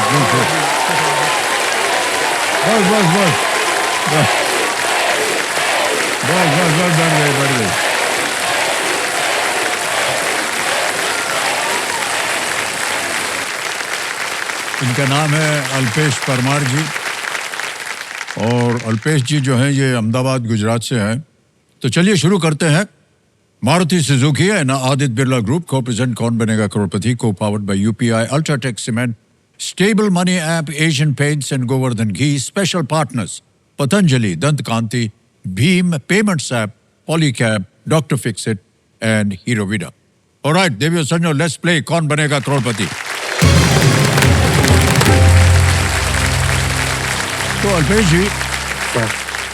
बस बस बस बस बस बस बस बढ़ गए। इनका नाम है अल्पेश परमार जी, और अल्पेश जी जो हैं ये अहमदाबाद गुजरात से हैं। तो चलिए शुरू करते हैं। Maruti Suzuki and Aditya Birla group को प्रेजेंट कौन बनेगा करोड़पति, को powered by UPI, UltraTech cement, stable money app, Asian paints and Govardhan ghee. Special partners Patanjali, Dant Kanti, Bhim payments app, Polycab, doctor Fixit and Hero Vida. Alright देवियों संजो, लेट्स प्ले कौन बनेगा करोड़पति। तो अल्पेश जी,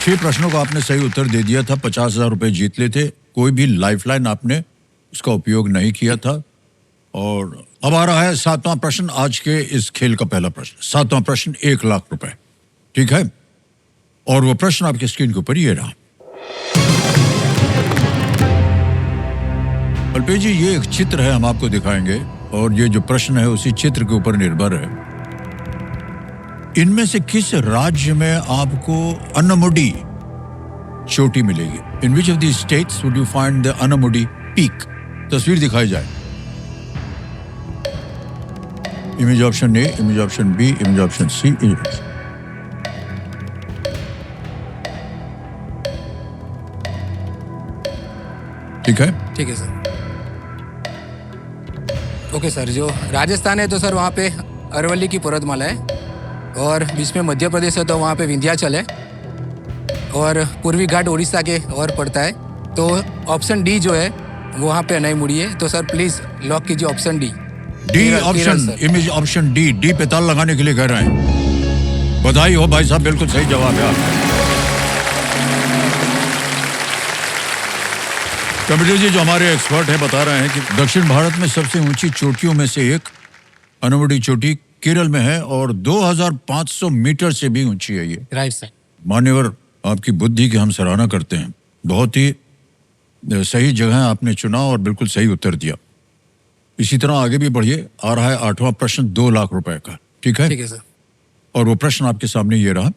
6 प्रश्नों का आपने सही उत्तर दे दिया था, 50,000 रुपए जीत लेते। कोई भी लाइफलाइन आपने उसका उपयोग नहीं किया था। और अब आ रहा है 7वां प्रश्न, आज के इस खेल का पहला प्रश्न। 7वां प्रश्न 1 लाख रुपए, ठीक है। और वो प्रश्न आपकी स्क्रीन के ऊपर ये रहा। अल्पेश जी, ये एक चित्र है, हम आपको दिखाएंगे, और ये जो प्रश्न है उसी चित्र के ऊपर निर्भर है। इनमें से किस राज्य में आपको अनमुडी चोटी मिलेगी? In which of the states would you find the Anamudi peak? तस्वीर दिखाई जाए। Image option A, image option B, image option C. ठीक है, ठीक है सर। ओके सर, जो राजस्थान है तो सर वहाँ पे अरवली की पर्वतमाला है, और बीच में मध्य प्रदेश है तो वहाँ पे विंध्याचल है, और पूर्वी घाट उड़ीसा के और पड़ता है। तो ऑप्शन डी जो है वहाँ पे नहीं मुड़ी है। तो सर प्लीज लॉक कीजिए option D. D option, image option D. D पे ताल लगाने के लिए कह रहे हैं। बधाई हो भाई साहब, बिल्कुल सही जवाब है आपका। कमिटी जी जो हमारे एक्सपर्ट हैं बता रहे हैं कि दक्षिण भारत में सबसे ऊंची चोटियों में से एक अनमुडी चोटी केरल में है, और 2500 मीटर से भी ऊंची है ये। Right sir. मान्यवर, आपकी बुद्धि की हम सराहना करते हैं। बहुत ही सही जगह आपने चुना और बिल्कुल सही उत्तर दिया। इसी तरह आगे भी बढ़िए। आ रहा है 8वां प्रश्न 2 लाख रुपए का, ठीक है? ठीक है सर। और वो प्रश्न आपके सामने ये रहा।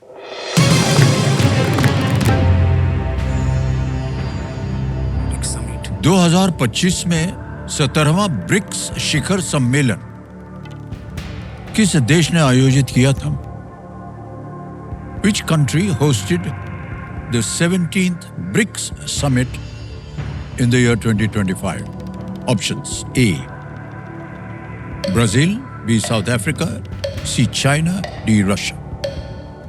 समिट 2025 में 17वां ब्रिक्स शिखर सम्मेलन किस देश ने आयोजित किया था? Which country hosted the 17th BRICS summit in the year 2025? Options: A, Brazil, B, South Africa, C, China, D, Russia.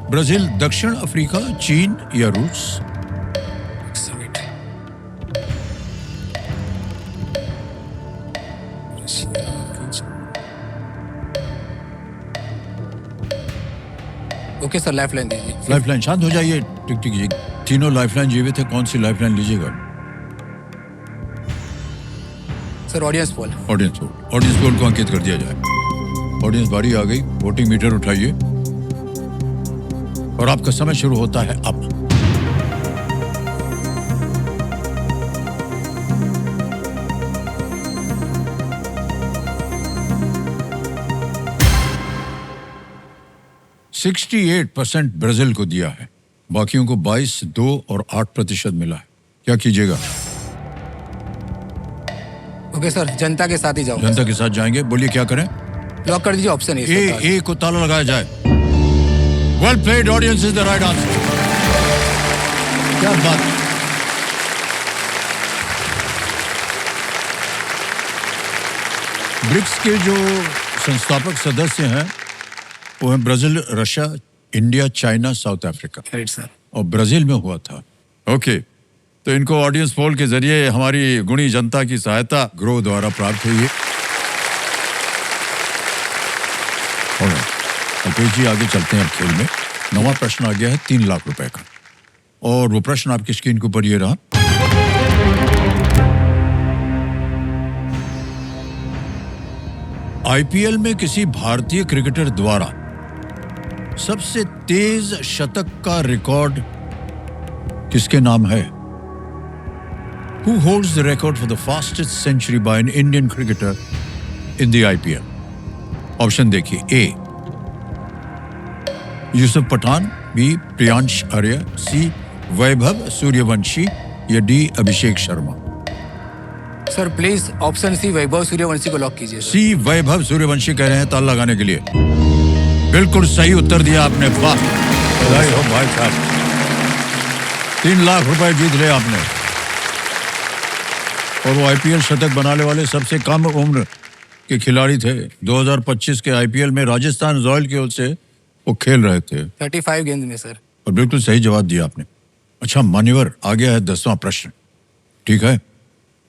Brazil, दक्षिण अफ्रीका, चीन या रूस? समिट ओके सर, लाइफलाइन दीजिए। लाइफलाइन, शांत हो जाइए। टिक टिक जी, तीनों लाइफलाइन जीवित है, कौन सी लाइफलाइन लीजिएगा? Sir audience poll. Audience poll. Audience poll को अंकित कर दिया जाए। ऑडियंस बारी आ गई, वोटिंग मीटर उठाइए और आपका समय शुरू होता है अब। %68 ब्राजील को दिया है, बाकियों को 22, 2 और 8% मिला है। क्या कीजिएगा? ओके सर, जनता के साथ ही जाओ। जनता के साथ जाएंगे। बोलिए क्या करें? लॉक कर दीजिए ऑप्शन ए को ताला लगाया जाए। Well played, audience is the right answer. क्या बात। ब्रिक्स के जो संस्थापक सदस्य हैं वो हैं Brazil, Russia, India, China, south Africa. Right sir. और ब्राजील में हुआ था। ओके, तो इनको ऑडियंस पोल के जरिए हमारी गुणी जनता की सहायता ग्रो द्वारा प्राप्त हुई है। अल्पेश जी, आगे चलते हैं अब खेल में। 9वां प्रश्न आ गया है 3 लाख रुपए का, और वो प्रश्न आपकी स्क्रीन के ऊपर ये रहा। आईपीएल में किसी भारतीय क्रिकेटर द्वारा सबसे तेज शतक का रिकॉर्ड किसके नाम है? Who holds the record for the fastest century by an Indian cricketer in the IPL? Option देखिए। A Yusuf Pathan, B Priyansh Arya, C Vaibhav Suryavanshi या D Abhishek Sharma. Sir please option C Vaibhav Suryavanshi को लॉक कीजिए सर। सी वैभव सूर्यवंशी कह रहे हैं ताल लगाने के लिए। बिल्कुल सही उत्तर दिया आपने, वाह, बधाई हो भाई साहब। 3 लाख रुपए जीत लिया आपने। और वो आईपीएल शतक बनाने वाले सबसे कम उम्र के खिलाड़ी थे। 2025 के आईपीएल में राजस्थान रॉयल की ओर से वो खेल रहे थे। 35 गेंद में सर। और बिल्कुल सही जवाब दिया आपने। अच्छा मान्यवर, आ गया है 10वां प्रश्न। ठीक है,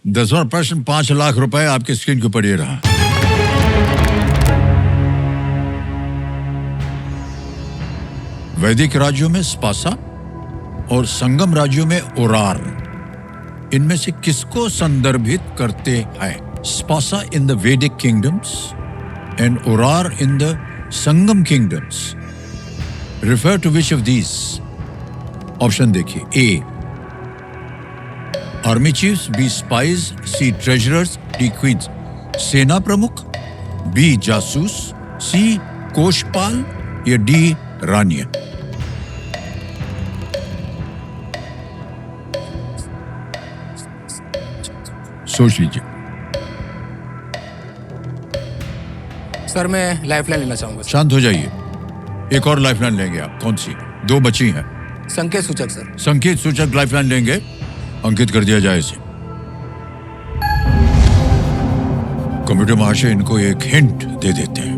10वां प्रश्न 5 लाख रुपए आपके स्क्रीन के ऊपर ये रहा। वैदिक राज्यों में स्पासा और संगम राज्यों में ओरार, इनमें से किसको संदर्भित करते हैं? Spasa in the Vedic kingdoms and orrar in the Sangam kingdoms. Refer to which of these? Option देखिए। A army chiefs, B spies, C treasurers, D queens. सेना प्रमुख, बी जासूस, सी कोषपाल या डी रानिया। सोच लीजिए। सर मैं लाइफलाइन लेना चाहूंगा सर। शांत हो जाइए। एक और लाइफलाइन लेंगे आप। कौन सी? 2 बची हैं। संकेत सूचक सर। संकेत सूचक लाइफलाइन लेंगे। अंकित कर दिया जाए इसे। कंप्यूटर महाशय इनको एक हिंट दे देते हैं।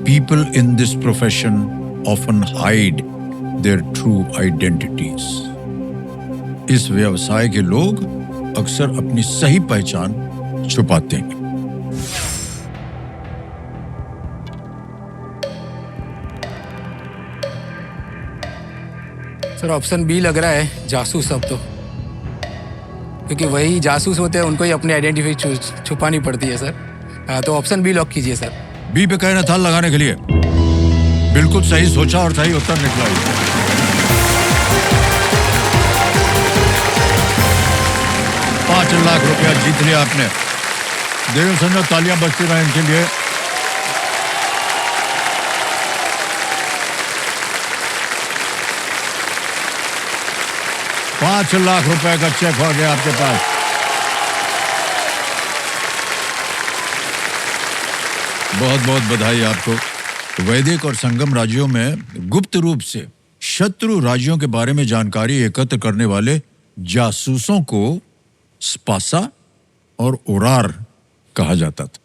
People in this profession often hide their true identities. इस व्यवसाय के लोग अक्सर अपनी सही पहचान छुपाते हैं। सर ऑप्शन बी लग रहा है, जासूस। अब तो क्योंकि वही जासूस होते हैं, उनको ही अपनी आइडेंटिटी छुपानी पड़ती है सर। तो ऑप्शन बी लॉक कीजिए सर। बी पे कहना था लगाने के लिए। बिल्कुल सही सोचा और सही उत्तर निकला। 5 लाख रुपया जीत लिया आपने। देव संजय, तालियां बजती रहे इनके लिए। $5 लाख रुपए का चेक हो गया आपके पास। बहुत बहुत बधाई आपको। वैदिक और संगम राज्यों में गुप्त रूप से शत्रु राज्यों के बारे में जानकारी एकत्र करने वाले जासूसों को स्पासा और ओरार कहा जाता था।